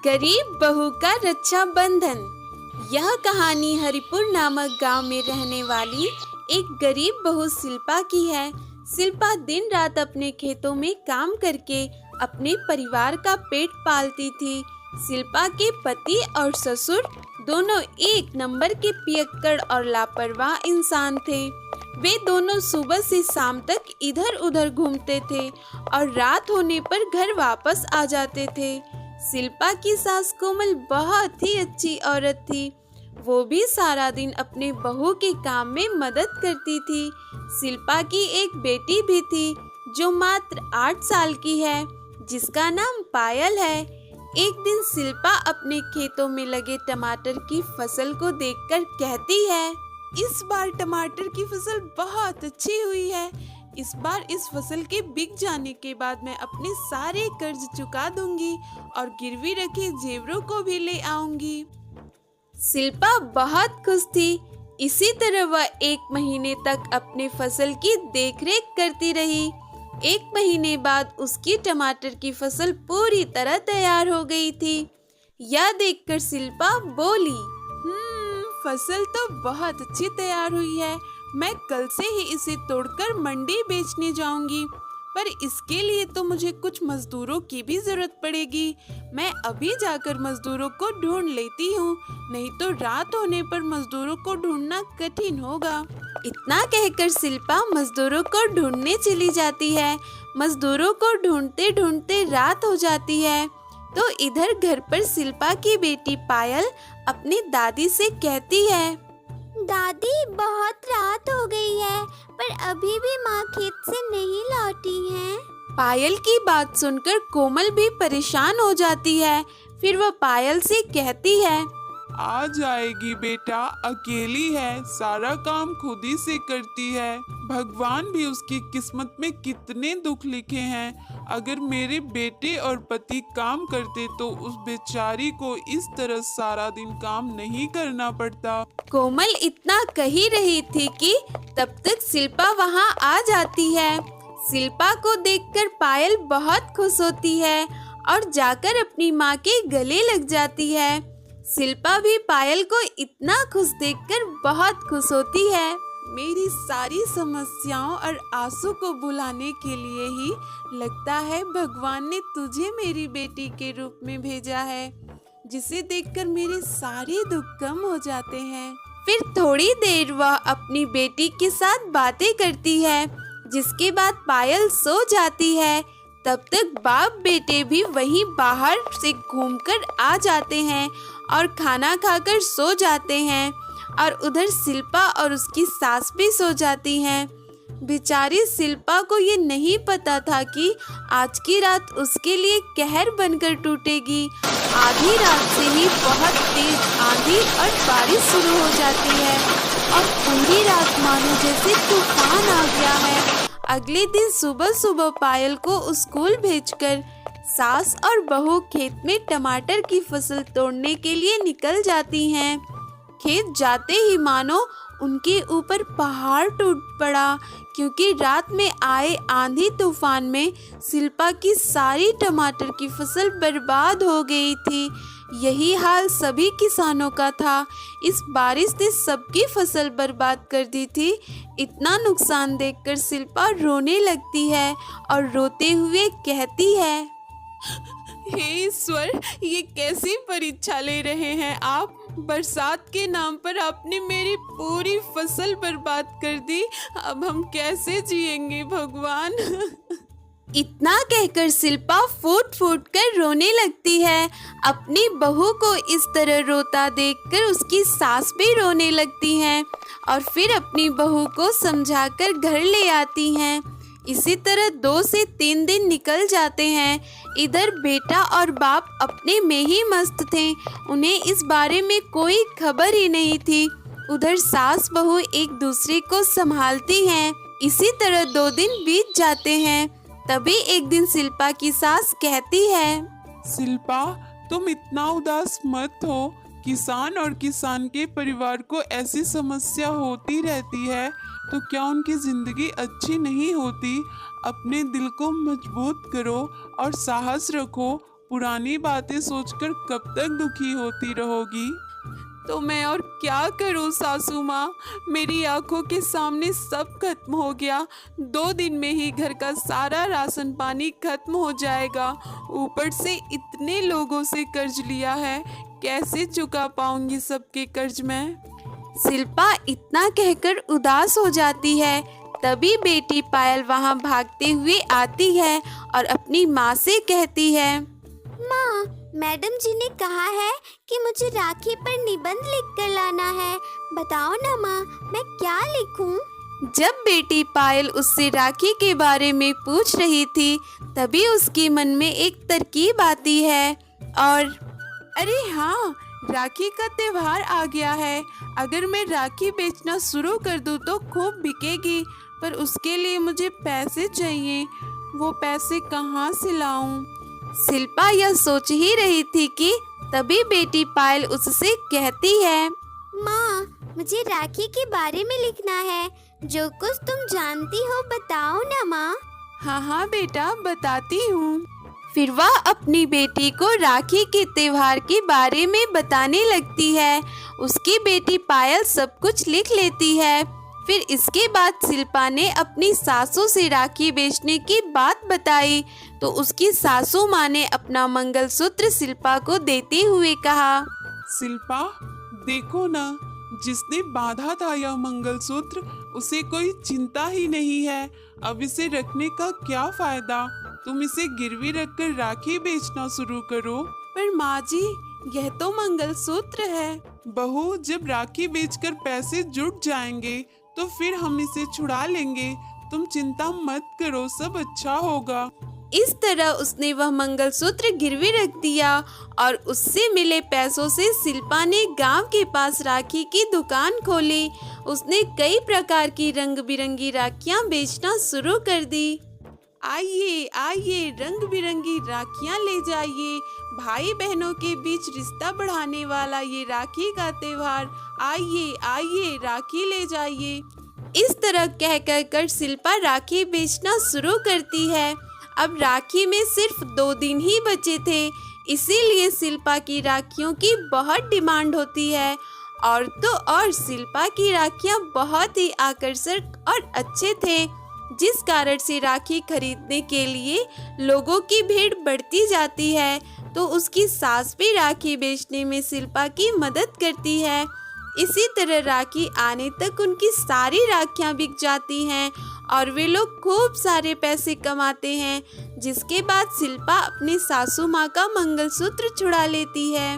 गरीब बहू का रक्षा बंधन। यह कहानी हरिपुर नामक गांव में रहने वाली एक गरीब बहू शिल्पा की है। शिल्पा दिन रात अपने खेतों में काम करके अपने परिवार का पेट पालती थी। शिल्पा के पति और ससुर दोनों एक नंबर के पियक्कड़ और लापरवाह इंसान थे। वे दोनों सुबह से शाम तक इधर उधर घूमते थे और रात होने पर घर वापस आ जाते थे। शिल्पा की सास कोमल बहुत ही अच्छी औरत थी। वो भी सारा दिन अपने बहू के काम में मदद करती थी। शिल्पा की एक बेटी भी थी जो मात्र 8 साल की है, जिसका नाम पायल है। एक दिन शिल्पा अपने खेतों में लगे टमाटर की फसल को देखकर कहती है, इस बार टमाटर की फसल बहुत अच्छी हुई है। इस बार इस फसल के बिक जाने के बाद मैं अपने सारे कर्ज चुका दूंगी और गिरवी रखे जेवरों को भी ले आऊंगी। शिल्पा बहुत खुश थी। इसी तरह वह 1 महीने तक अपने फसल की देखरेख करती रही। 1 महीने बाद उसकी टमाटर की फसल पूरी तरह तैयार हो गई थी। यह देखकर शिल्पा बोली, फसल तो बहुत अच्छी तैयार हुई है। मैं कल से ही इसे तोड़कर मंडी बेचने जाऊंगी, पर इसके लिए तो मुझे कुछ मजदूरों की भी जरूरत पड़ेगी। मैं अभी जाकर मजदूरों को ढूंढ लेती हूँ, नहीं तो रात होने पर मजदूरों को ढूंढना कठिन होगा। इतना कहकर शिल्पा मजदूरों को ढूंढने चली जाती है। मजदूरों को ढूंढते ढूंढते रात हो जाती है। तो इधर घर पर शिल्पा की बेटी पायल अपनी दादी से कहती है, दादी बहुत रात हो गई है, पर अभी भी माँ खेत से नहीं लौटी है। पायल की बात सुनकर कोमल भी परेशान हो जाती है। फिर वह पायल से कहती है, आ जाएगी बेटा, अकेली है, सारा काम खुद ही से करती है। भगवान भी उसकी किस्मत में कितने दुख लिखे हैं। अगर मेरे बेटे और पति काम करते तो उस बेचारी को इस तरह सारा दिन काम नहीं करना पड़ता। कोमल इतना कह ही रही थी कि तब तक शिल्पा वहाँ आ जाती है। शिल्पा को देखकर पायल बहुत खुश होती है और जाकर अपनी माँ के गले लग जाती है। शिल्पा भी पायल को इतना खुश देखकर बहुत खुश होती है। मेरी सारी समस्याओं और आंसू को भुलाने के लिए ही लगता है भगवान ने तुझे मेरी बेटी के रूप में भेजा है, जिसे देखकर मेरे सारे दुख कम हो जाते हैं। फिर थोड़ी देर वह अपनी बेटी के साथ बातें करती है, जिसके बाद पायल सो जाती है। तब तक बाप बेटे भी वहीं बाहर से घूमकर आ जाते हैं और खाना खाकर सो जाते हैं। और उधर शिल्पा और उसकी सास भी सो जाती हैं। बेचारी शिल्पा को ये नहीं पता था कि आज की रात उसके लिए कहर बनकर टूटेगी। आधी रात से ही बहुत तेज आंधी और बारिश शुरू हो जाती है और पूरी रात मानो जैसे तूफान आ गया है। अगले दिन सुबह सुबह पायल को स्कूल भेजकर सास और बहू खेत में टमाटर की फसल तोड़ने के लिए निकल जाती हैं। खेत जाते ही मानो उनके ऊपर पहाड़ टूट पड़ा, क्योंकि रात में आए आंधी तूफान में शिल्पा की सारी टमाटर की फसल बर्बाद हो गई थी। यही हाल सभी किसानों का था। इस बारिश ने सबकी फसल बर्बाद कर दी थी। इतना नुकसान देखकर शिल्पा रोने लगती है और रोते हुए कहती है, हे ईश्वर, ये कैसी परीक्षा ले रहे हैं आप। बरसात के नाम पर आपने मेरी पूरी फसल बर्बाद कर दी। अब हम कैसे जिएंगे भगवान। इतना कहकर शिल्पा फूट फूट कर रोने लगती है। अपनी बहू को इस तरह रोता देखकर उसकी सास भी रोने लगती हैं और फिर अपनी बहू को समझाकर घर ले आती हैं। इसी तरह 2 से 3 दिन निकल जाते हैं। इधर बेटा और बाप अपने में ही मस्त थे। उन्हें इस बारे में कोई खबर ही नहीं थी। उधर सास बहू एक दूसरे को संभालती हैं। इसी तरह 2 दिन बीत जाते हैं। तभी एक दिन शिल्पा की सास कहती है, शिल्पा, तुम इतना उदास मत हो। किसान और किसान के परिवार को ऐसी समस्या होती रहती है, तो क्या उनकी जिंदगी अच्छी नहीं होती। अपने दिल को मजबूत करो और साहस रखो। पुरानी बातें सोचकर कब तक दुखी होती रहोगी? तो मैं और क्या करूं सासू माँ, मेरी आंखों के सामने सब खत्म हो गया। 2 दिन में ही घर का सारा राशन पानी खत्म हो जाएगा। ऊपर से इतने लोगों से कर्ज लिया है, कैसे चुका पाऊंगी सबके कर्ज मैं। शिल्पा इतना कहकर उदास हो जाती है। तभी बेटी पायल वहां भागते हुए आती है और अपनी माँ से कहती है, माँ, मैडम जी ने कहा है कि मुझे राखी पर निबंध लिख कर लाना है। बताओ ना माँ, मैं क्या लिखूं? जब बेटी पायल उससे राखी के बारे में पूछ रही थी, तभी उसके मन में एक तरकीब आती है और अरे हाँ, राखी का त्योहार आ गया है। अगर मैं राखी बेचना शुरू कर दूं तो खूब बिकेगी, पर उसके लिए मुझे पैसे चाहिए। वो पैसे कहाँ से लाऊं? शिल्पा यह सोच ही रही थी कि तभी बेटी पायल उससे कहती है, माँ, मुझे राखी के बारे में लिखना है। जो कुछ तुम जानती हो बताओ ना माँ। हाँ हाँ बेटा, बताती हूँ। फिर वह अपनी बेटी को राखी के त्योहार के बारे में बताने लगती है। उसकी बेटी पायल सब कुछ लिख लेती है। फिर इसके बाद शिल्पा ने अपनी सासू से राखी बेचने की बात बताई, तो उसकी सासू माँ ने अपना मंगलसूत्र शिल्पा को देते हुए कहा, शिल्पा, देखो ना, जिसने बांधा था यह मंगलसूत्र, उसे कोई चिंता ही नहीं है। अब इसे रखने का क्या फायदा? तुम इसे गिरवी रखकर राखी बेचना शुरू करो। पर माँ जी, यह तो मंगलसूत्र है। बहू, जब राखी बेचकर पैसे जुट जाएंगे तो फिर हम इसे छुड़ा लेंगे। तुम चिंता मत करो, सब अच्छा होगा। इस तरह उसने वह मंगलसूत्र गिरवी रख दिया और उससे मिले पैसों से शिल्पा ने गांव के पास राखी की दुकान खोली। उसने कई प्रकार की रंग बिरंगी राखियां बेचना शुरू कर दी। आइए आइए, रंग बिरंगी राखियां ले जाइए। भाई बहनों के बीच रिश्ता बढ़ाने वाला ये राखी का त्योहार, आइए आइए, राखी ले जाइए। इस तरह कह कर शिल्पा राखी बेचना शुरू करती है। अब राखी में सिर्फ 2 दिन ही बचे थे, इसीलिए शिल्पा की राखियों की बहुत डिमांड होती है। और तो और शिल्पा की राखियां बहुत ही आकर्षक और अच्छे थे, जिस कारण से राखी खरीदने के लिए लोगों की भीड़ बढ़ती जाती है। तो उसकी सास भी राखी बेचने में शिल्पा की मदद करती है। इसी तरह राखी आने तक उनकी सारी राखियां बिक जाती हैं और वे लोग खूब सारे पैसे कमाते हैं, जिसके बाद शिल्पा अपनी सासू माँ का मंगलसूत्र छुड़ा लेती है।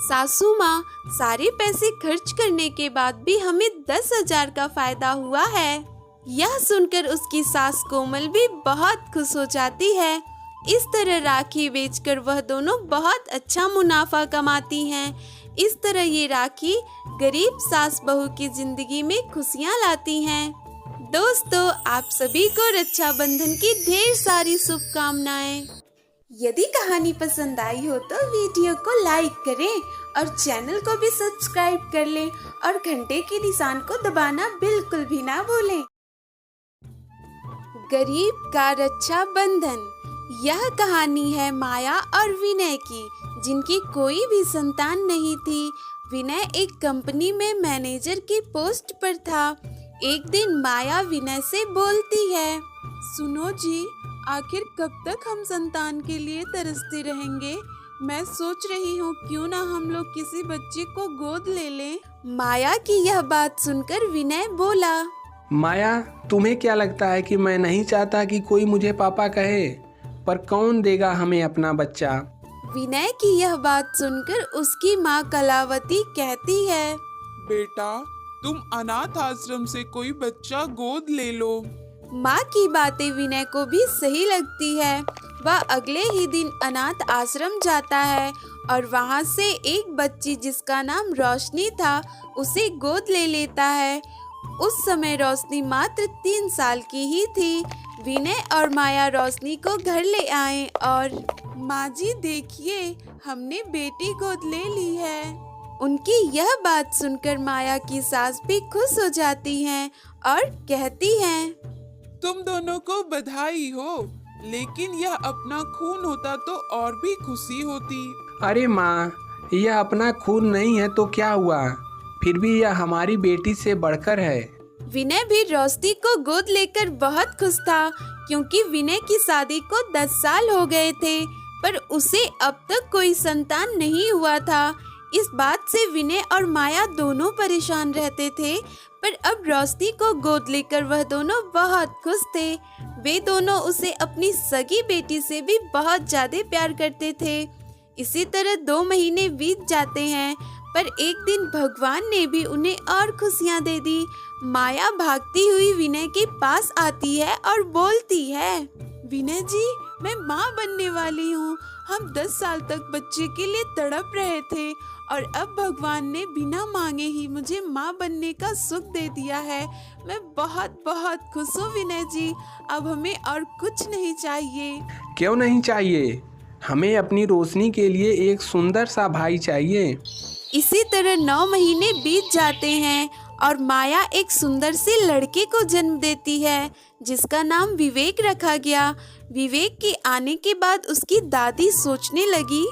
सासू माँ, सारे पैसे खर्च करने के बाद भी हमें 10,000 का फायदा हुआ है। यह सुनकर उसकी सास कोमल भी बहुत खुश हो जाती है। इस तरह राखी बेचकर वह दोनों बहुत अच्छा मुनाफा कमाती हैं। इस तरह ये राखी गरीब सास बहू की जिंदगी में खुशियाँ लाती हैं। दोस्तों, आप सभी को रक्षाबंधन की ढेर सारी शुभकामनाएं। यदि कहानी पसंद आई हो तो वीडियो को लाइक करें और चैनल को भी सब्सक्राइब कर लें और घंटे के निशान को दबाना बिल्कुल भी ना भूलें। गरीब का रक्षाबंधन। यह कहानी है माया और विनय की, जिनकी कोई भी संतान नहीं थी। विनय एक कंपनी में मैनेजर की पोस्ट पर था। एक दिन माया विनय से बोलती है, सुनो जी, आखिर कब तक हम संतान के लिए तरसते रहेंगे? मैं सोच रही हूँ क्यों ना हम लोग किसी बच्चे को गोद ले लें। माया की यह बात सुनकर विनय बोला, माया, तुम्हें क्या लगता है कि मैं नहीं चाहता कि कोई मुझे पापा कहे? पर कौन देगा हमें अपना बच्चा? विनय की यह बात सुनकर उसकी माँ कलावती कहती है, बेटा, तुम अनाथ आश्रम से कोई बच्चा गोद ले लो। माँ की बातें विनय को भी सही लगती है। वह अगले ही दिन अनाथ आश्रम जाता है और वहाँ से एक बच्ची जिसका नाम रोशनी था उसे गोद ले लेता है। उस समय रोशनी मात्र 3 साल की ही थी। विनय और माया रोशनी को घर ले आए और माँ जी देखिए, हमने बेटी गोद ले ली है। उनकी यह बात सुनकर माया की सास भी खुश हो जाती हैं और कहती हैं, तुम दोनों को बधाई हो। लेकिन यह अपना खून होता तो और भी खुशी होती। अरे माँ, यह अपना खून नहीं है तो क्या हुआ, फिर भी यह हमारी बेटी से बढ़कर है। विनय भी रोशनी को गोद लेकर बहुत खुश था, क्योंकि विनय की शादी को 10 साल हो गए थे, पर उसे अब तक कोई संतान नहीं हुआ था। इस बात से विनय और माया दोनों परेशान रहते थे, पर अब रोशनी को गोद लेकर वह दोनों बहुत खुश थे। वे दोनों उसे अपनी सगी बेटी से भी बहुत ज्यादा प्यार करते थे। इसी तरह 2 महीने बीत जाते हैं, पर एक दिन भगवान ने भी उन्हें और खुशियां दे दी। माया भागती हुई विनय के पास आती है और बोलती है, विनय जी, मैं माँ बनने वाली हूँ। हम 10 साल तक बच्चे के लिए तड़प रहे थे और अब भगवान ने बिना मांगे ही मुझे माँ बनने का सुख दे दिया है। मैं बहुत बहुत खुश हूँ विनय जी, अब हमें और कुछ नहीं चाहिए। क्यों नहीं चाहिए? हमें अपनी रोशनी के लिए एक सुंदर सा भाई चाहिए। इसी तरह 9 महीने बीत जाते हैं और माया एक सुंदर से लड़के को जन्म देती है, जिसका नाम विवेक रखा गया। विवेक के आने के बाद उसकी दादी सोचने लगी,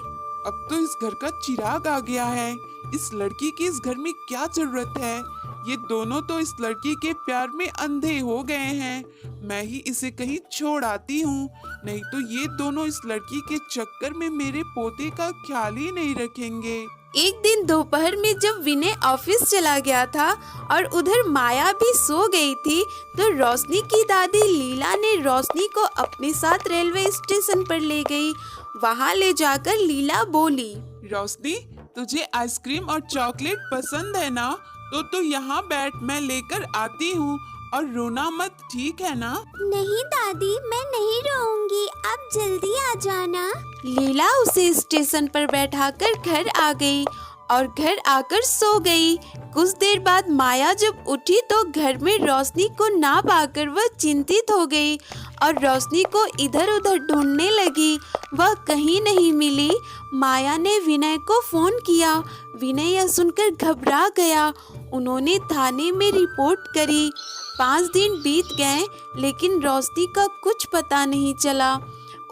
अब तो इस घर का चिराग आ गया है, इस लड़की की इस घर में क्या जरूरत है? ये दोनों तो इस लड़की के प्यार में अंधे हो गए हैं। मैं ही इसे कहीं छोड़ आती हूँ, नहीं तो ये दोनों इस लड़की के चक्कर में मेरे पोते का ख्याल ही नहीं रखेंगे। एक दिन दोपहर में जब विनय ऑफिस चला गया था और उधर माया भी सो गई थी, तो रोशनी की दादी लीला ने रोशनी को अपने साथ रेलवे स्टेशन पर ले गई। वहाँ ले जाकर लीला बोली, रोशनी, तुझे आइसक्रीम और चॉकलेट पसंद है ना? तो तू यहाँ बैठ, मैं लेकर आती हूँ, और रोना मत, ठीक है ना? नहीं दादी, मैं नहीं रोऊंगी, आप जल्दी आ जाना। लीला उसे स्टेशन पर बैठाकर घर आ गई और घर आकर सो गई। कुछ देर बाद माया जब उठी तो घर में रोशनी को ना पाकर वह चिंतित हो गई और रोशनी को इधर उधर ढूंढने लगी। वह कहीं नहीं मिली। माया ने विनय को फोन किया। विनय यह सुनकर घबरा गया। उन्होंने थाने में रिपोर्ट करी। 5 दिन बीत गए, लेकिन रोशनी का कुछ पता नहीं चला।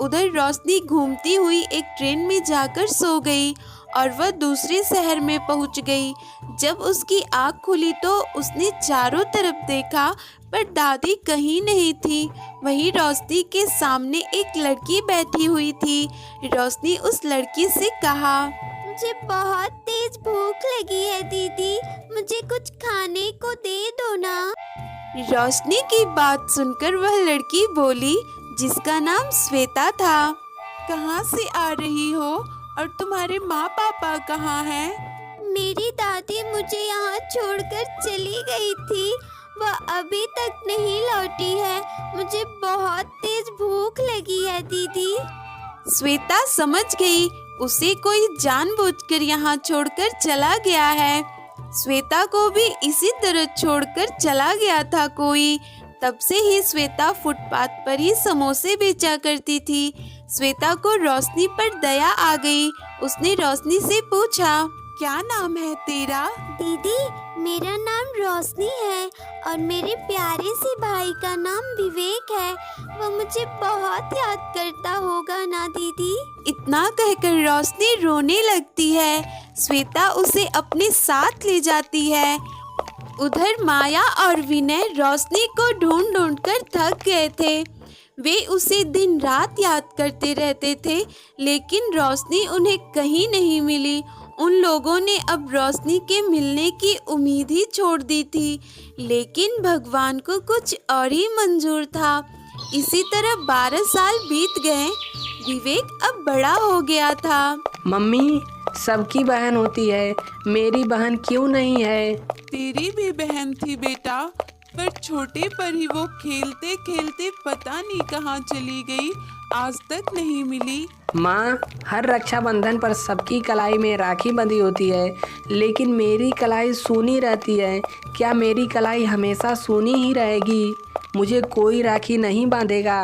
उधर रोशनी घूमती हुई एक ट्रेन में जाकर सो गई और वह दूसरे शहर में पहुंच गई। जब उसकी आँख खुली तो उसने चारों तरफ देखा, पर दादी कहीं नहीं थी। वहीं रोशनी के सामने एक लड़की बैठी हुई थी। रोशनी उस लड़की से कहा, मुझे बहुत तेज भूख लगी है दीदी, मुझे कुछ खाने को दे दो ना। रोशनी की बात सुनकर वह लड़की बोली, जिसका नाम श्वेता था, कहाँ से आ रही हो और तुम्हारे माँ पापा कहाँ हैं? मेरी दादी मुझे यहाँ छोड़कर चली गई थी, वह अभी तक नहीं लौटी है। मुझे बहुत तेज भूख लगी है दीदी। श्वेता समझ गई उसे कोई जानबूझकर यहाँ छोड़कर चला गया है। श्वेता को भी इसी तरह छोड़कर चला गया था कोई। तब से ही श्वेता फुटपाथ पर ही समोसे बेचा करती थी। श्वेता को रोशनी पर दया आ गई। उसने रोशनी से पूछा, क्या नाम है तेरा? दीदी, मेरा नाम रोशनी है और मेरे प्यारे से भाई का नाम विवेक है। वह मुझे बहुत याद करता होगा ना दीदी? इतना कहकर रोशनी रोने लगती है। श्वेता उसे अपने साथ ले जाती है। उधर माया और विनय रोशनी को ढूंढ ढूंढ कर थक गए थे। वे उसे दिन रात याद करते रहते थे, लेकिन रोशनी उन्हें कहीं नहीं मिली। उन लोगों ने अब रोशनी के मिलने की उम्मीद ही छोड़ दी थी, लेकिन भगवान को कुछ और ही मंजूर था। इसी तरह 12 साल बीत गए। विवेक अब बड़ा हो गया था। मम्मी, सबकी बहन होती है, मेरी बहन क्यों नहीं है? तेरी भी बहन थी बेटा, पर छोटे पर ही वो खेलते खेलते पता नहीं कहाँ चली गई, आज तक नहीं मिली। माँ, हर रक्षाबंधन पर सबकी कलाई में राखी बंधी होती है, लेकिन मेरी कलाई सूनी रहती है। क्या मेरी कलाई हमेशा सूनी ही रहेगी? मुझे कोई राखी नहीं बांधेगा।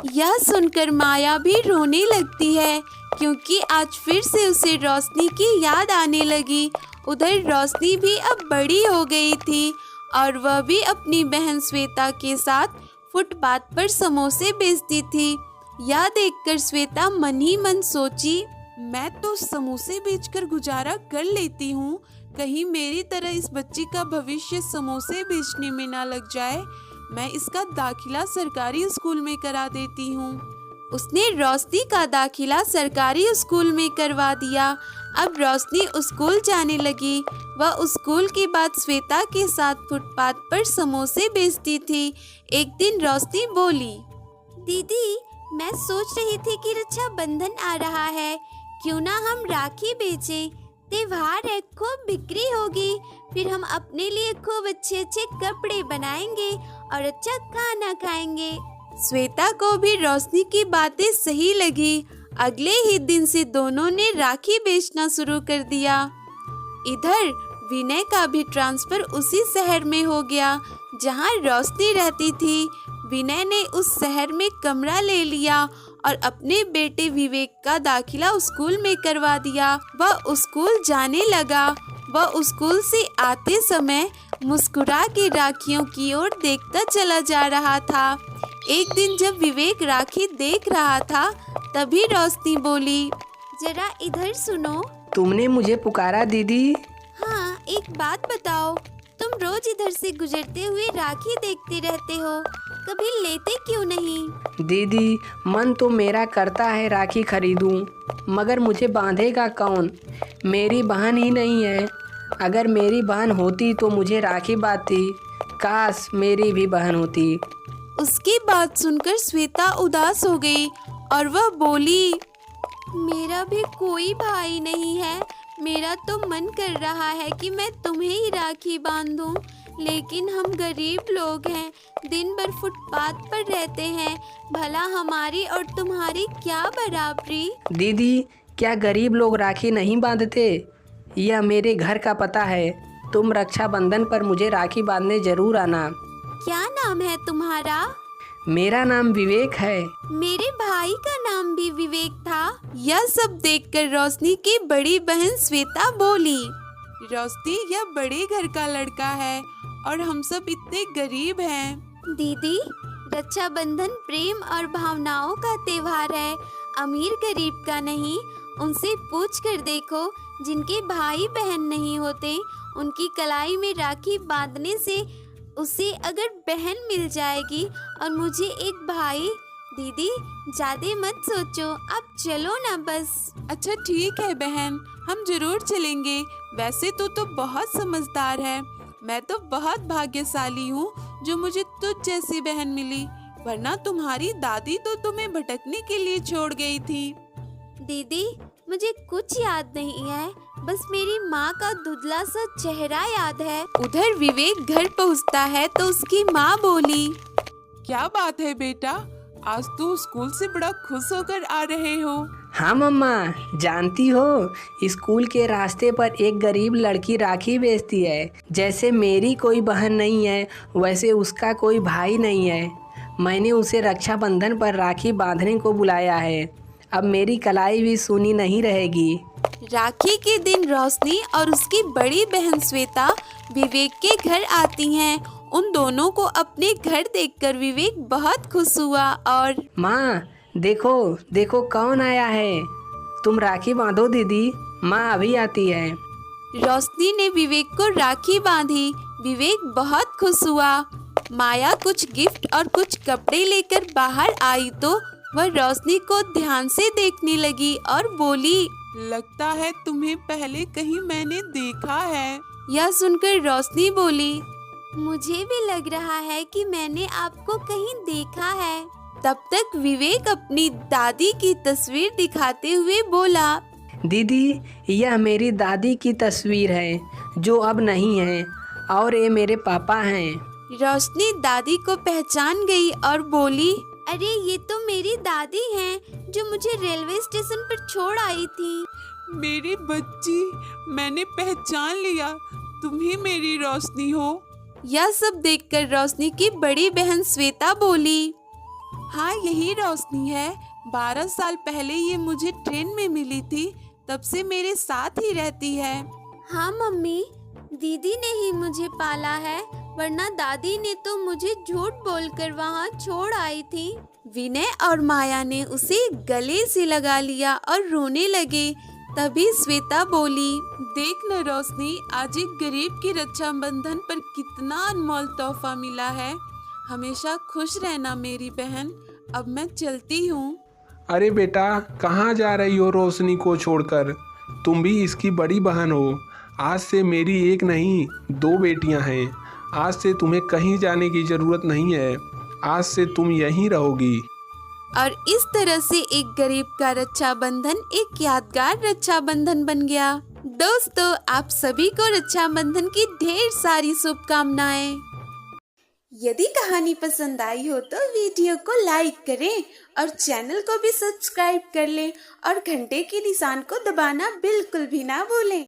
यह सुनकर माया भी रोने लगती है, क्योंकि आज फिर से उसे रोशनी की याद आने लगी। उधर रोशनी भी अब बड़ी हो गई थी और वह भी अपनी बहन श्वेता के साथ फुटपाथ पर समोसे बेचती थी। यह देखकर श्वेता मन ही मन सोची, मैं तो समोसे बेचकर गुजारा कर लेती हूँ, कहीं मेरी तरह इस बच्ची का भविष्य समोसे बेचने में ना लग जाए। मैं इसका दाखिला सरकारी स्कूल में करा देती हूँ। उसने रोशनी का दाखिला सरकारी स्कूल में करवा दिया। अब रोशनी स्कूल जाने लगी। वह स्कूल के बाद श्वेता के साथ फुटपाथ पर समोसे बेचती थी। एक दिन रोशनी बोली, दीदी, मैं सोच रही थी कि रक्षाबंधन आ रहा है, क्यों ना हम राखी बेचें। त्योहार है, खूब बिक्री होगी, फिर हम अपने लिए खूब अच्छे अच्छे कपड़े बनाएंगे और अच्छा खाना खाएंगे। श्वेता को भी रोशनी की बातें सही लगी। अगले ही दिन से दोनों ने राखी बेचना शुरू कर दिया। इधर विनय का भी ट्रांसफर उसी शहर में हो गया जहां रोशनी रहती थी। विनय ने उस शहर में कमरा ले लिया और अपने बेटे विवेक का दाखिला स्कूल में करवा दिया। वह स्कूल जाने लगा। वह स्कूल से आते समय मुस्कुरा के राखियों की ओर देखता चला जा रहा था। एक दिन जब विवेक राखी देख रहा था, तभी रोशनी बोली, जरा इधर सुनो। तुमने मुझे पुकारा दीदी? हाँ, एक बात बताओ, तुम रोज इधर से गुजरते हुए राखी देखते रहते हो, कभी लेते क्यों नहीं? दीदी, मन तो मेरा करता है राखी खरीदूं, मगर मुझे बांधेगा कौन? मेरी बहन ही नहीं है। अगर मेरी बहन होती तो मुझे राखी बांधती। काश मेरी भी बहन होती। उसकी बात सुनकर श्वेता उदास हो गई और वह बोली, मेरा भी कोई भाई नहीं है। मेरा तो मन कर रहा है कि मैं तुम्हें ही राखी बांधूं, लेकिन हम गरीब लोग हैं, दिन भर फुटपाथ पर रहते हैं। भला हमारी और तुम्हारी क्या बराबरी? दीदी, क्या गरीब लोग राखी नहीं बांधते? यह मेरे घर का पता है। तुम रक्षाबंधन पर मुझे राखी बांधने जरूर आना। क्या नाम है तुम्हारा? मेरा नाम विवेक है। मेरे भाई का नाम भी विवेक था। यह सब देखकर रोशनी की बड़ी बहन श्वेता बोली, रोशनी, यह बड़े घर का लड़का है और हम सब इतने गरीब हैं। दीदी, रक्षाबंधन प्रेम और भावनाओं का त्योहार है, अमीर गरीब का नहीं। उनसे पूछ कर देखो, जिनके भाई बहन नहीं होते, उनकी कलाई में राखी बांधने से उसे अगर बहन मिल जाएगी और मुझे एक भाई। दीदी, ज्यादा मत सोचो, अब चलो ना बस। अच्छा ठीक है बहन, हम जरूर चलेंगे। वैसे तो बहुत समझदार है। मैं तो बहुत भाग्यशाली हूँ जो मुझे तुझ जैसी बहन मिली, वरना तुम्हारी दादी तो तुम्हें भटकने के लिए छोड़ गई थी। दीदी, मुझे कुछ याद नहीं है, बस मेरी माँ का धुंधला सा चेहरा याद है। उधर विवेक घर पहुँचता है तो उसकी माँ बोली, क्या बात है बेटा, आज तो स्कूल से बड़ा खुश होकर आ रहे हो। हाँ मम्मा, जानती हो, स्कूल के रास्ते पर एक गरीब लड़की राखी बेचती है। जैसे मेरी कोई बहन नहीं है, वैसे उसका कोई भाई नहीं है। मैंने उसे रक्षाबंधन पर राखी बांधने को बुलाया है। अब मेरी कलाई भी सूनी नहीं रहेगी। राखी के दिन रोशनी और उसकी बड़ी बहन श्वेता विवेक के घर आती हैं। उन दोनों को अपने घर देखकर विवेक बहुत खुश हुआ और माँ, देखो देखो कौन आया है। तुम राखी बांधो दीदी, माँ अभी आती है। रोशनी ने विवेक को राखी बांधी। विवेक बहुत खुश हुआ। माया कुछ गिफ्ट और कुछ कपड़े लेकर बाहर आई तो वह रोशनी को ध्यान से देखने लगी और बोली, लगता है तुम्हें पहले कहीं मैंने देखा है। यह सुनकर रोशनी बोली, मुझे भी लग रहा है कि मैंने आपको कहीं देखा है। तब तक विवेक अपनी दादी की तस्वीर दिखाते हुए बोला, दीदी, यह मेरी दादी की तस्वीर है जो अब नहीं है, और ये मेरे पापा हैं। रोशनी दादी को पहचान गई और बोली, अरे ये तो मेरी दादी हैं जो मुझे रेलवे स्टेशन पर छोड़ आई थी। मेरी बच्ची, मैंने पहचान लिया, तुम ही मेरी रोशनी हो। यह सब देखकर रोशनी की बड़ी बहन श्वेता बोली, हाँ यही रोशनी है। 12 साल पहले ये मुझे ट्रेन में मिली थी, तब से मेरे साथ ही रहती है। हाँ मम्मी, दीदी ने ही मुझे पाला है, वरना दादी ने तो मुझे झूठ बोलकर वहाँ छोड़ आई थी। विनय और माया ने उसे गले से लगा लिया और रोने लगे। तभी श्वेता बोली, देख न रोशनी, आज एक गरीब की रक्षाबंधन पर कितना अनमोल तोहफा मिला है। हमेशा खुश रहना मेरी बहन। अब मैं चलती हूँ। अरे बेटा, कहाँ जा रही हो रोशनी को छोड़कर? तुम भी इसकी बड़ी बहन हो। आज से मेरी एक नहीं 2 बेटियां हैं। आज से तुम्हें कहीं जाने की ज़रूरत नहीं है। आज से तुम यहीं रहोगी। और इस तरह से एक गरीब का रक्षाबंधन एक यादगार रक्षाबंधन बन गया। दोस्तों, आप सभी को रक्षाबंधन की ढेर सारी शुभकामनाएं। यदि कहानी पसंद आई हो तो वीडियो को लाइक करें और चैनल को भी सब्सक्राइब कर लें और घंटे के निशान को दबाना बिल्कुल भी ना भूलें।